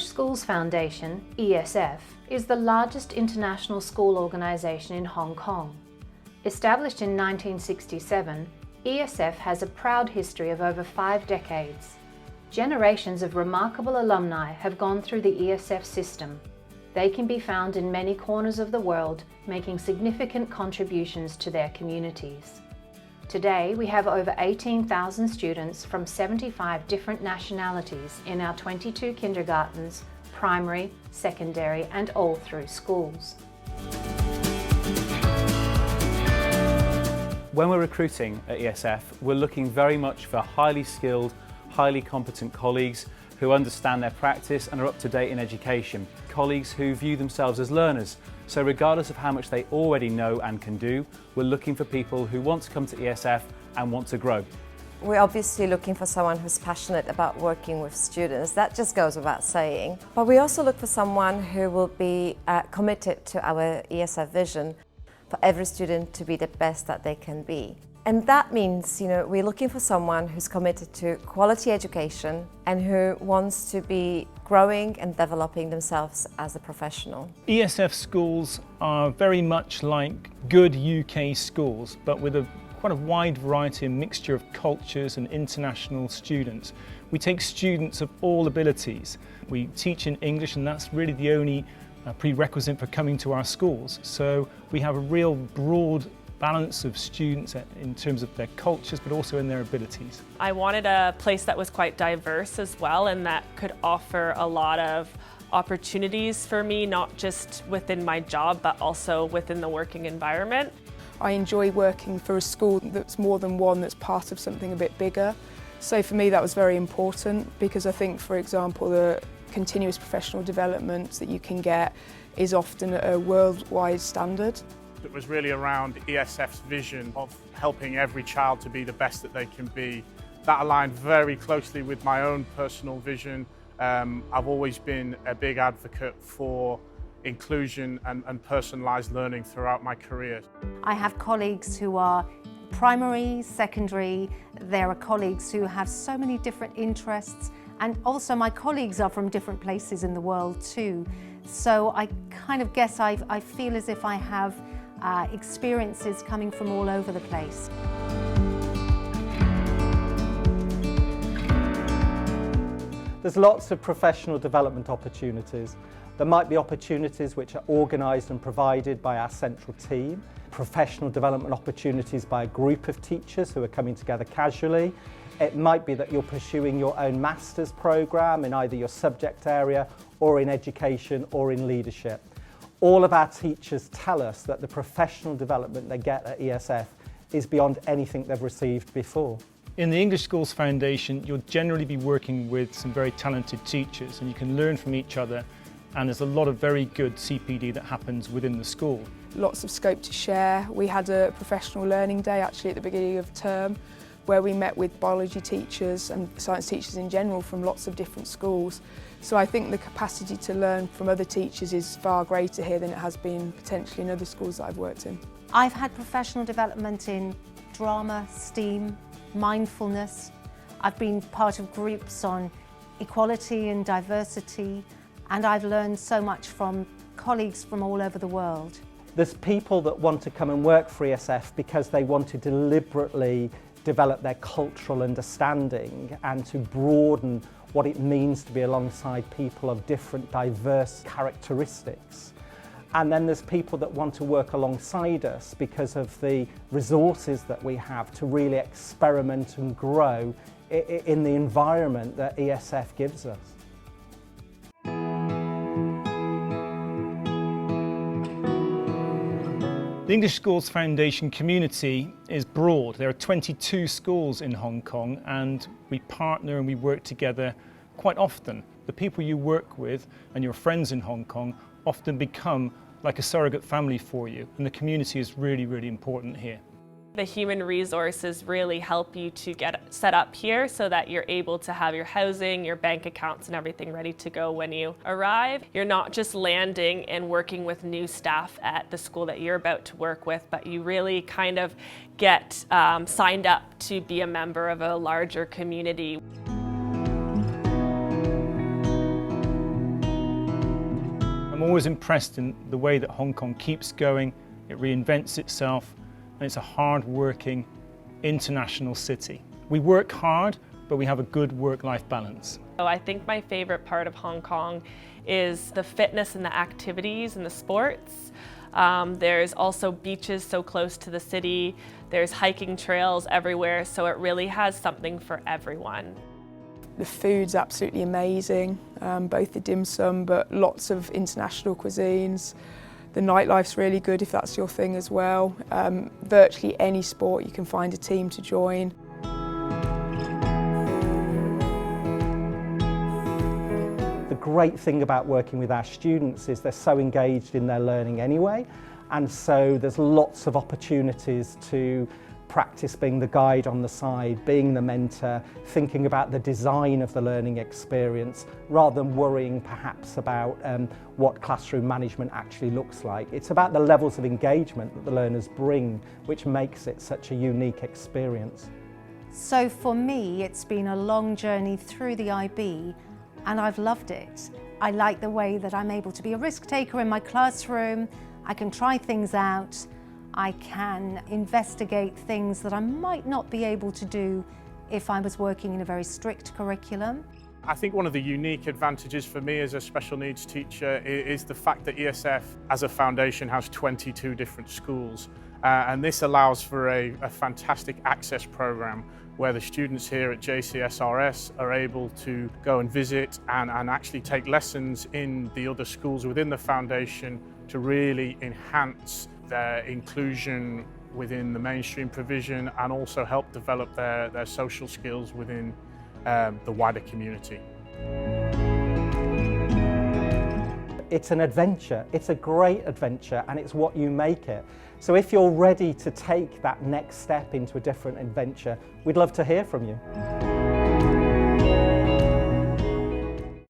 English Schools Foundation, ESF, is the largest international school organisation in Hong Kong. Established in 1967, ESF has a proud history of over 5 decades. Generations of remarkable alumni have gone through the ESF system. They can be found in many corners of the world, making significant contributions to their communities. Today, we have over 18,000 students from 75 different nationalities in our 22 kindergartens, primary, secondary and all through schools. When we're recruiting at ESF, we're looking very much for highly skilled, highly competent colleagues who understand their practice and are up to date in education. Colleagues who view themselves as learners. So regardless of how much they already know and can do, we're looking for people who want to come to ESF and want to grow. We're obviously looking for someone who's passionate about working with students. That just goes without saying. But we also look for someone who will be committed to our ESF vision for every student to be the best that they can be. And that means, we're looking for someone who's committed to quality education and who wants to be growing and developing themselves as a professional. ESF schools are very much like good UK schools, but with a quite a wide variety and mixture of cultures and international students. We take students of all abilities. We teach in English, and that's really the only prerequisite for coming to our schools. So we have a real broad balance of students in terms of their cultures, but also in their abilities. I wanted a place that was quite diverse as well, and that could offer a lot of opportunities for me, not just within my job, but also within the working environment. I enjoy working for a school that's more than one, that's part of something a bit bigger. So for me that was very important, because I think, for example, the continuous professional development that you can get is often at a worldwide standard. It was really around ESF's vision of helping every child to be the best that they can be. That aligned very closely with my own personal vision. I've always been a big advocate for inclusion and personalised learning throughout my career. I have colleagues who are primary, secondary. There are colleagues who have so many different interests, and also my colleagues are from different places in the world too. So I kind of guess I feel as if I have experiences coming from all over the place. There's lots of professional development opportunities. There might be opportunities which are organised and provided by our central team, professional development opportunities by a group of teachers who are coming together casually. It might be that you're pursuing your own master's programme in either your subject area or in education or in leadership. All of our teachers tell us that the professional development they get at ESF is beyond anything they've received before. In the English Schools Foundation, you'll generally be working with some very talented teachers, and you can learn from each other, and there's a lot of very good CPD that happens within the school. Lots of scope to share. We had a professional learning day actually at the beginning of term, where we met with biology teachers and science teachers in general from lots of different schools. So I think the capacity to learn from other teachers is far greater here than it has been potentially in other schools that I've worked in. I've had professional development in drama, STEAM, mindfulness. I've been part of groups on equality and diversity, and I've learned so much from colleagues from all over the world. There's people that want to come and work for ESF because they want to deliberately develop their cultural understanding and to broaden what it means to be alongside people of different diverse characteristics. And then there's people that want to work alongside us because of the resources that we have to really experiment and grow in the environment that ESF gives us. The English Schools Foundation community is broad. There are 22 schools in Hong Kong, and we partner and we work together quite often. The people you work with and your friends in Hong Kong often become like a surrogate family for you, and the community is really, really important here. The human resources really help you to get set up here so that you're able to have your housing, your bank accounts and everything ready to go when you arrive. You're not just landing and working with new staff at the school that you're about to work with, but you really kind of get signed up to be a member of a larger community. always impressed in the way that Hong Kong keeps going, it reinvents itself, and it's a hard-working international city. We work hard, but we have a good work-life balance. So I think my favorite part of Hong Kong is the fitness and the activities and the sports. There's also beaches so close to the city. There's hiking trails everywhere, so it really has something for everyone. The food's absolutely amazing, both the dim sum, but lots of international cuisines. The nightlife's really good if that's your thing as well. Virtually any sport you can find a team to join. The great thing about working with our students is they're so engaged in their learning anyway, and so there's lots of opportunities to practice being the guide on the side, being the mentor, thinking about the design of the learning experience rather than worrying perhaps about what classroom management actually looks like. It's about the levels of engagement that the learners bring, which makes it such a unique experience. So for me, it's been a long journey through the IB, and I've loved it. I like the way that I'm able to be a risk taker in my classroom. I can try things out. I can investigate things that I might not be able to do if I was working in a very strict curriculum. I think one of the unique advantages for me as a special needs teacher is the fact that ESF as a foundation has 22 different schools. And this allows for a fantastic access program where the students here at JCSRS are able to go and visit and actually take lessons in the other schools within the foundation to really enhance their inclusion within the mainstream provision and also help develop their social skills within the wider community. It's an adventure, it's a great adventure, and it's what you make it. So if you're ready to take that next step into a different adventure, we'd love to hear from you.